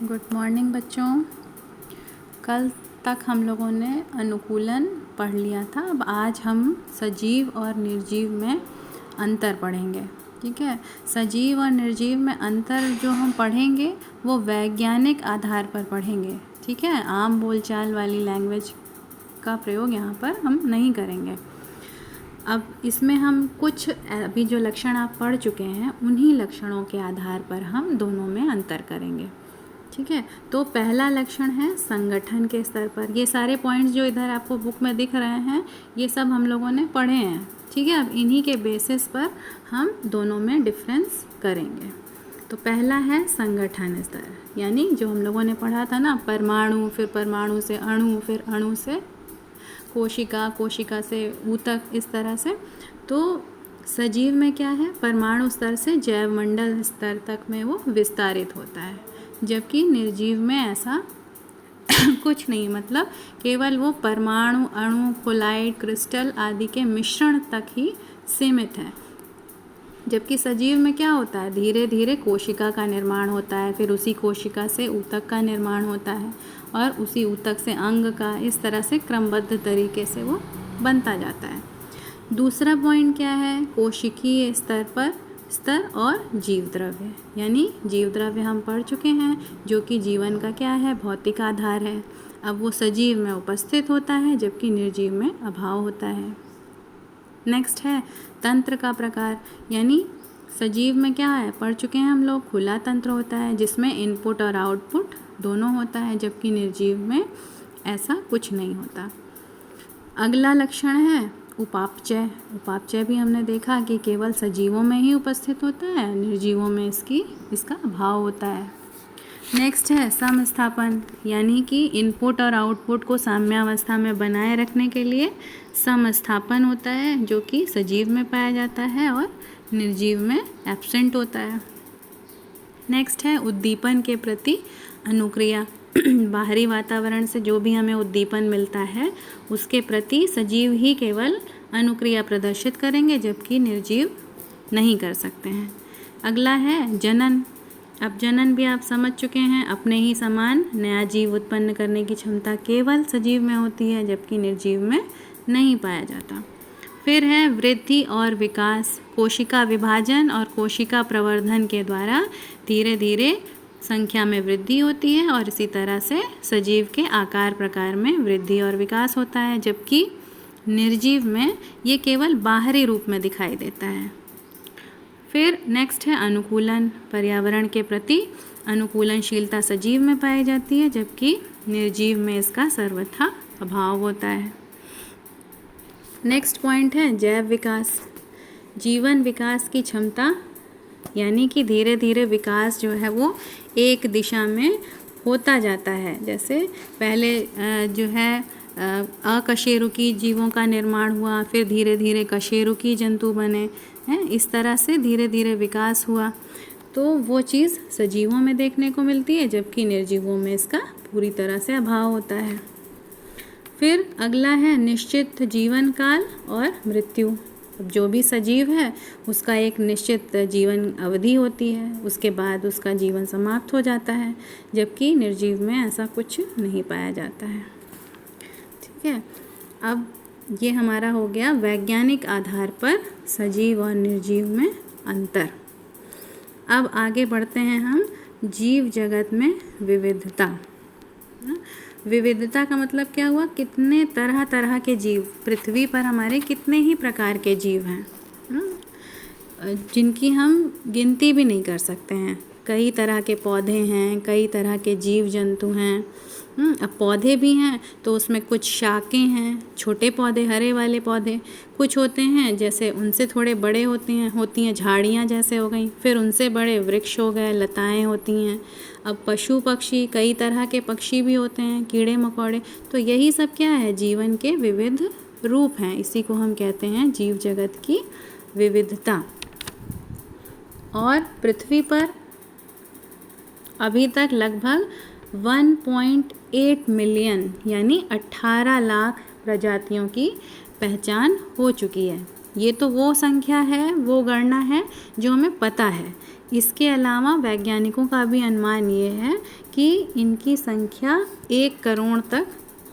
Good morning बच्चों। कल तक हम लोगों ने अनुकूलन पढ़ लिया था। अब आज हम सजीव और निर्जीव में अंतर पढ़ेंगे। ठीक है, सजीव और निर्जीव में अंतर जो हम पढ़ेंगे वो वैज्ञानिक आधार पर पढ़ेंगे। ठीक है, आम बोलचाल वाली लैंग्वेज का प्रयोग यहाँ पर हम नहीं करेंगे। अब इसमें हम कुछ अभी जो लक्षण आप पढ़ चुके हैं उन्हीं लक्षणों के आधार पर हम दोनों में अंतर करेंगे। ठीक है, तो पहला लक्षण है संगठन के स्तर पर। ये सारे पॉइंट्स जो इधर आपको बुक में दिख रहे हैं ये सब हम लोगों ने पढ़े हैं। ठीक है, अब इन्हीं के बेसिस पर हम दोनों में डिफरेंस करेंगे। तो पहला है संगठन स्तर, यानी जो हम लोगों ने पढ़ा था ना, परमाणु, फिर परमाणु से अणु, फिर अणु से कोशिका, कोशिका से ऊतक, इस तरह से। तो सजीव में क्या है, परमाणु स्तर से जैवमंडल स्तर तक में वो विस्तारित होता है, जबकि निर्जीव में ऐसा कुछ नहीं, मतलब केवल वो परमाणु, अणु, कोलाइड, क्रिस्टल आदि के मिश्रण तक ही सीमित है। जबकि सजीव में क्या होता है, धीरे धीरे कोशिका का निर्माण होता है, फिर उसी कोशिका से ऊतक का निर्माण होता है और उसी ऊतक से अंग का, इस तरह से क्रमबद्ध तरीके से वो बनता जाता है। दूसरा पॉइंट क्या है, कोशिकीय स्तर और जीव द्रव्य, यानी जीव द्रव्य हम पढ़ चुके हैं जो कि जीवन का क्या है, भौतिक आधार है। अब वो सजीव में उपस्थित होता है जबकि निर्जीव में अभाव होता है। नेक्स्ट है तंत्र का प्रकार, यानी सजीव में क्या है, पढ़ चुके हैं हम लोग, खुला तंत्र होता है जिसमें इनपुट और आउटपुट दोनों होता है, जबकि निर्जीव में ऐसा कुछ नहीं होता। अगला लक्षण है उपापचय। उपापचय भी हमने देखा कि केवल सजीवों में ही उपस्थित होता है, निर्जीवों में इसका अभाव होता है। नेक्स्ट है समस्थापन, यानी कि इनपुट और आउटपुट को साम्यावस्था में बनाए रखने के लिए समस्थापन होता है, जो कि सजीव में पाया जाता है और निर्जीव में एब्सेंट होता है। नेक्स्ट है उद्दीपन के प्रति अनुक्रिया। बाहरी वातावरण से जो भी हमें उद्दीपन मिलता है उसके प्रति सजीव ही केवल अनुक्रिया प्रदर्शित करेंगे, जबकि निर्जीव नहीं कर सकते हैं। अगला है जनन। अब जनन भी आप समझ चुके हैं, अपने ही समान नया जीव उत्पन्न करने की क्षमता केवल सजीव में होती है, जबकि निर्जीव में नहीं पाया जाता। फिर है वृद्धि और विकास। कोशिका विभाजन और कोशिका प्रवर्धन के द्वारा धीरे धीरे संख्या में वृद्धि होती है और इसी तरह से सजीव के आकार प्रकार में वृद्धि और विकास होता है, जबकि निर्जीव में ये केवल बाहरी रूप में दिखाई देता है। फिर नेक्स्ट है अनुकूलन। पर्यावरण के प्रति अनुकूलनशीलता सजीव में पाई जाती है, जबकि निर्जीव में इसका सर्वथा अभाव होता है। नेक्स्ट पॉइंट है जैव विकास। जीवन विकास की क्षमता, यानी कि धीरे धीरे विकास जो है वो एक दिशा में होता जाता है। जैसे पहले जो है अकशेरुकी जीवों का निर्माण हुआ, फिर धीरे धीरे कशेरुकी जंतु बने हैं, इस तरह से धीरे धीरे विकास हुआ। तो वो चीज़ सजीवों में देखने को मिलती है, जबकि निर्जीवों में इसका पूरी तरह से अभाव होता है। फिर अगला है निश्चित जीवन काल और मृत्यु। अब जो भी सजीव है उसका एक निश्चित जीवन अवधि होती है, उसके बाद उसका जीवन समाप्त हो जाता है, जबकि निर्जीव में ऐसा कुछ नहीं पाया जाता है। ठीक है, अब ये हमारा हो गया वैज्ञानिक आधार पर सजीव और निर्जीव में अंतर। अब आगे बढ़ते हैं हम जीव जगत में विविधता। विविधता का मतलब क्या हुआ, कितने तरह तरह के जीव, पृथ्वी पर हमारे कितने ही प्रकार के जीव हैं जिनकी हम गिनती भी नहीं कर सकते हैं। कई तरह के पौधे हैं, कई तरह के जीव जंतु हैं। अब पौधे भी हैं तो उसमें कुछ शाखें हैं, छोटे पौधे, हरे वाले पौधे, कुछ होते हैं जैसे उनसे थोड़े बड़े होती हैं झाड़ियाँ जैसे हो गई, फिर उनसे बड़े वृक्ष हो गए, लताएं होती हैं। अब पशु पक्षी, कई तरह के पक्षी भी होते हैं, कीड़े मकोड़े। तो यही सब क्या है, जीवन के विविध रूप हैं। इसी को हम कहते हैं जीव जगत की विविधता। और पृथ्वी पर अभी तक लगभग 1.8 मिलियन यानी 18 लाख प्रजातियों की पहचान हो चुकी है। ये तो वो संख्या है, वो गणना है जो हमें पता है। इसके अलावा वैज्ञानिकों का भी अनुमान ये है कि इनकी संख्या 1 करोड़ तक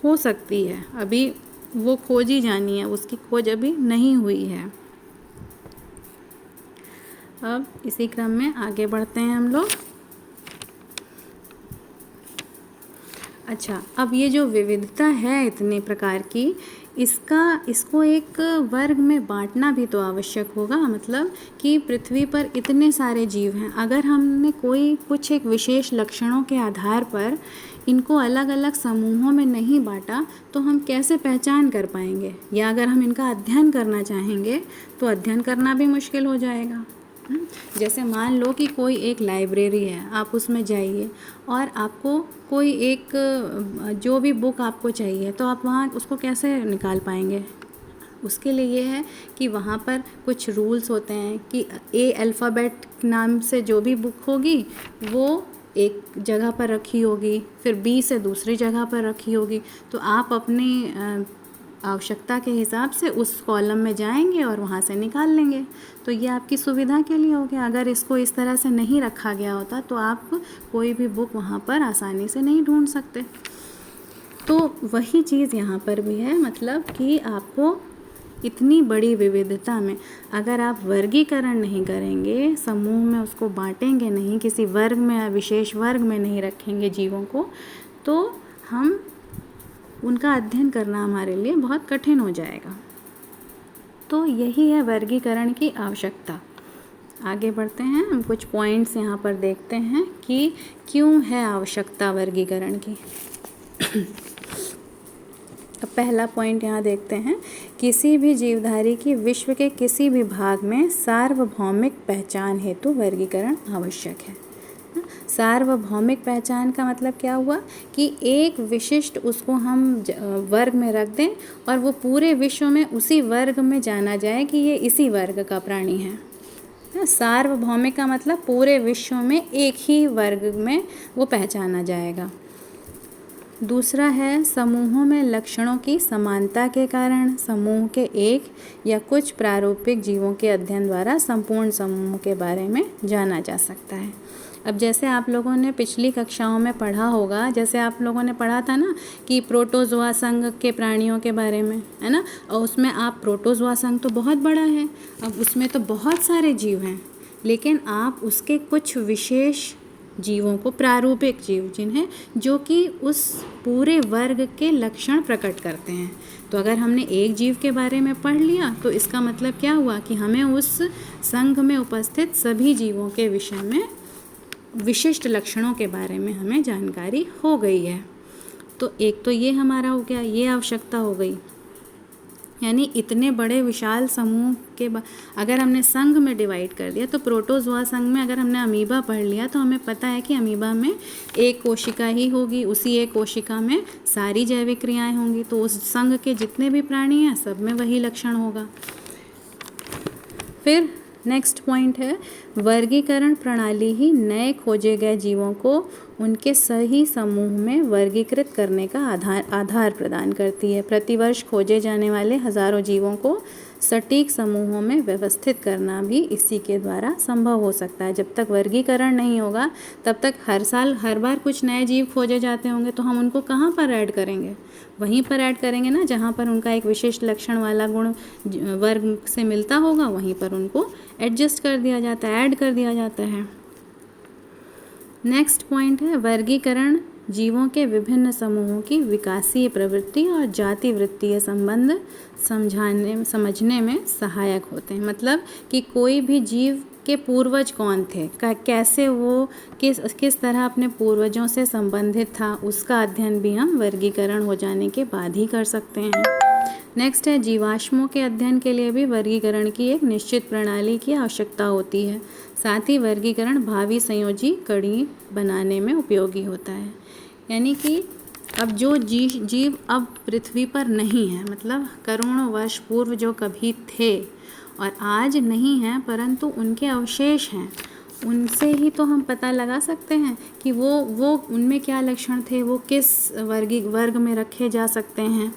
हो सकती है। अभी वो खोजी जानी है, उसकी खोज अभी नहीं हुई है। अब इसी क्रम में आगे बढ़ते हैं हम लोग। अच्छा, अब ये जो विविधता है इतने प्रकार की, इसको एक वर्ग में बांटना भी तो आवश्यक होगा। मतलब कि पृथ्वी पर इतने सारे जीव हैं, अगर हमने कुछ एक विशेष लक्षणों के आधार पर इनको अलग अलग समूहों में नहीं बांटा तो हम कैसे पहचान कर पाएंगे, या अगर हम इनका अध्ययन करना चाहेंगे तो अध्ययन करना भी मुश्किल हो जाएगा। जैसे मान लो कि कोई एक लाइब्रेरी है, आप उसमें जाइए और आपको कोई एक जो भी बुक आपको चाहिए तो आप वहाँ उसको कैसे निकाल पाएंगे। उसके लिए है कि वहाँ पर कुछ रूल्स होते हैं कि ए अल्फ़ाबेट नाम से जो भी बुक होगी वो एक जगह पर रखी होगी, फिर बी से दूसरी जगह पर रखी होगी। तो आप अपनी आवश्यकता के हिसाब से उस कॉलम में जाएंगे और वहाँ से निकाल लेंगे। तो ये आपकी सुविधा के लिए हो गया। अगर इसको इस तरह से नहीं रखा गया होता तो आप कोई भी बुक वहाँ पर आसानी से नहीं ढूंढ सकते। तो वही चीज़ यहाँ पर भी है, मतलब कि आपको इतनी बड़ी विविधता में अगर आप वर्गीकरण नहीं करेंगे, समूह में उसको बांटेंगे नहीं, किसी वर्ग में, विशेष वर्ग में नहीं रखेंगे जीवों को, तो हम उनका अध्ययन करना हमारे लिए बहुत कठिन हो जाएगा। तो यही है वर्गीकरण की आवश्यकता। आगे बढ़ते हैं, हम कुछ पॉइंट्स यहाँ पर देखते हैं कि क्यों है आवश्यकता वर्गीकरण की। अब पहला पॉइंट यहाँ देखते हैं, किसी भी जीवधारी की विश्व के किसी भी भाग में सार्वभौमिक पहचान हेतु वर्गीकरण आवश्यक है। सार्वभौमिक पहचान का मतलब क्या हुआ कि एक विशिष्ट उसको हम वर्ग में रख दें और वो पूरे विश्व में उसी वर्ग में जाना जाए कि ये इसी वर्ग का प्राणी है। सार्वभौमिक का मतलब पूरे विश्व में एक ही वर्ग में वो पहचाना जाएगा। दूसरा है, समूहों में लक्षणों की समानता के कारण समूह के एक या कुछ प्रारूपिक जीवों के अध्ययन द्वारा संपूर्ण समूह के बारे में जाना जा सकता है। अब जैसे आप लोगों ने पिछली कक्षाओं में पढ़ा होगा, जैसे आप लोगों ने पढ़ा था ना कि प्रोटोजोआ संघ के प्राणियों के बारे में, है ना, और उसमें आप प्रोटोजोआ संघ तो बहुत बड़ा है, अब उसमें तो बहुत सारे जीव हैं, लेकिन आप उसके कुछ विशेष जीवों को, प्रारूपिक जीव जिन्हें, जो कि उस पूरे वर्ग के लक्षण प्रकट करते हैं। तो अगर हमने एक जीव के बारे में पढ़ लिया तो इसका मतलब क्या हुआ कि हमें उस संघ में उपस्थित सभी जीवों के विषय में विशिष्ट लक्षणों के बारे में हमें जानकारी हो गई है। तो एक तो ये हमारा हो गया, ये आवश्यकता हो गई। यानी इतने बड़े विशाल समूह के अगर हमने संघ में डिवाइड कर दिया, तो प्रोटोजोआ संघ में अगर हमने अमीबा पढ़ लिया तो हमें पता है कि अमीबा में एक कोशिका ही होगी, उसी एक कोशिका में सारी जैविक क्रियाएं होंगी। तो उस संघ के जितने भी प्राणी हैं सब में वही लक्षण होगा। फिर नेक्स्ट पॉइंट है, वर्गीकरण प्रणाली ही नए खोजे गए जीवों को उनके सही समूह में वर्गीकृत करने का आधार प्रदान करती है। प्रतिवर्ष खोजे जाने वाले हजारों जीवों को सटीक समूहों में व्यवस्थित करना भी इसी के द्वारा संभव हो सकता है। जब तक वर्गीकरण नहीं होगा तब तक हर बार कुछ नए जीव खोजे जाते होंगे, तो हम उनको कहाँ पर ऐड करेंगे? वहीं पर ऐड करेंगे ना जहाँ पर उनका एक विशिष्ट लक्षण वाला गुण वर्ग से मिलता होगा, वहीं पर उनको एडजस्ट कर दिया जाता है, ऐड कर दिया जाता है। नेक्स्ट पॉइंट है, वर्गीकरण जीवों के विभिन्न समूहों की विकासीय प्रवृत्ति और जाति वृत्तीय संबंध समझने में सहायक होते हैं। मतलब कि कोई भी जीव के पूर्वज कौन थे, कैसे वो किस तरह अपने पूर्वजों से संबंधित था, उसका अध्ययन भी हम वर्गीकरण हो जाने के बाद ही कर सकते हैं। नेक्स्ट है, जीवाश्मों के अध्ययन के लिए भी वर्गीकरण की एक निश्चित प्रणाली की आवश्यकता होती है। साथ ही वर्गीकरण भावी संयोजी कड़ी बनाने में उपयोगी होता है। यानी कि अब जो जीव अब पृथ्वी पर नहीं है, मतलब करोड़ों वर्ष पूर्व जो कभी थे और आज नहीं हैं, परंतु उनके अवशेष हैं, उनसे ही तो हम पता लगा सकते हैं कि वो उनमें क्या लक्षण थे, वो किस वर्ग में रखे जा सकते हैं।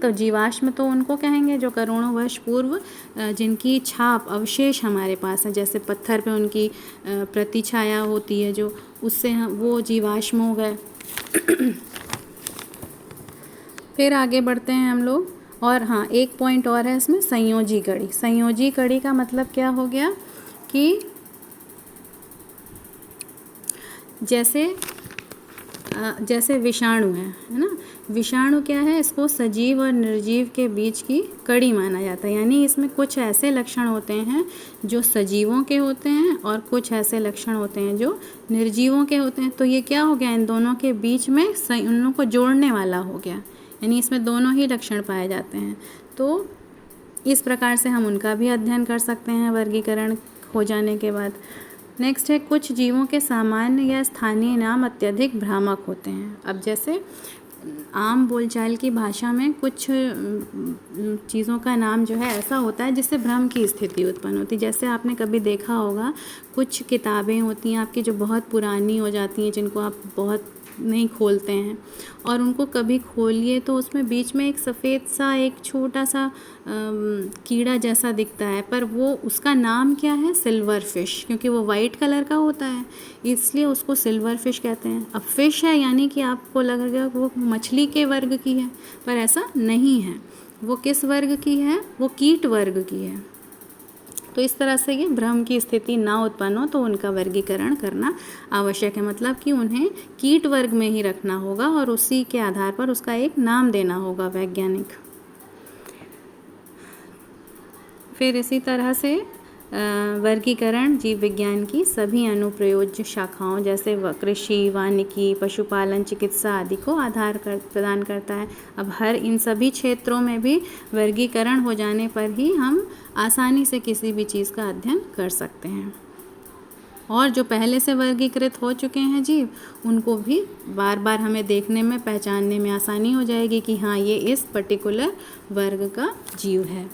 तो जीवाश्म तो उनको कहेंगे जो करोड़ों वर्ष पूर्व जिनकी छाप अवशेष हमारे पास है, जैसे पत्थर पे उनकी प्रतिछाया होती है जो, उससे वो जीवाश्म हो गए। फिर आगे बढ़ते हैं हम लोग। और हाँ, एक पॉइंट और है इसमें, संयोजी कड़ी। संयोजी कड़ी का मतलब क्या हो गया कि जैसे विषाणु है ना, विषाणु क्या है, इसको सजीव और निर्जीव के बीच की कड़ी माना जाता है। यानी इसमें कुछ ऐसे लक्षण होते हैं जो सजीवों के होते हैं और कुछ ऐसे लक्षण होते हैं जो निर्जीवों के होते हैं। तो ये क्या हो गया, इन दोनों के बीच में उन लोगों को जोड़ने वाला हो गया, यानी इसमें दोनों ही लक्षण पाए जाते हैं। तो इस प्रकार से हम उनका भी अध्ययन कर सकते हैं वर्गीकरण हो जाने के बाद। नेक्स्ट है, कुछ जीवों के सामान्य या स्थानीय नाम अत्यधिक भ्रामक होते हैं। अब जैसे आम बोलचाल की भाषा में कुछ चीज़ों का नाम जो है ऐसा होता है जिससे भ्रम की स्थिति उत्पन्न होती है। जैसे आपने कभी देखा होगा, कुछ किताबें होती हैं आपकी जो बहुत पुरानी हो जाती हैं, जिनको आप बहुत नहीं खोलते हैं, और उनको कभी खोलिए तो उसमें बीच में एक सफ़ेद सा एक छोटा सा कीड़ा जैसा दिखता है, पर वो उसका नाम क्या है, सिल्वर फिश, क्योंकि वो वाइट कलर का होता है इसलिए उसको सिल्वर फिश कहते हैं। अब फिश है यानी कि आपको लगेगा वो मछली के वर्ग की है, पर ऐसा नहीं है। वो किस वर्ग की है, वो कीट वर्ग की है। तो इस तरह से ये भ्रम की स्थिति ना उत्पन्न हो तो उनका वर्गीकरण करना आवश्यक है, मतलब कि उन्हें कीट वर्ग में ही रखना होगा और उसी के आधार पर उसका एक नाम देना होगा वैज्ञानिक। फिर इसी तरह से वर्गीकरण जीव विज्ञान की सभी अनुप्रयोज्य शाखाओं जैसे कृषि, वानिकी, पशुपालन, चिकित्सा आदि को आधार प्रदान करता है। अब हर इन सभी क्षेत्रों में भी वर्गीकरण हो जाने पर ही हम आसानी से किसी भी चीज़ का अध्ययन कर सकते हैं, और जो पहले से वर्गीकृत हो चुके हैं जीव, उनको भी बार बार हमें देखने में, पहचानने में आसानी हो जाएगी कि हाँ, ये इस पर्टिकुलर वर्ग का जीव है।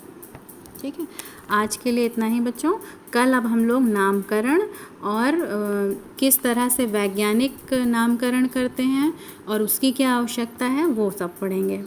ठीक है, आज के लिए इतना ही बच्चों। कल अब हम लोग नामकरण और किस तरह से वैज्ञानिक नामकरण करते हैं और उसकी क्या आवश्यकता है, वो सब पढ़ेंगे।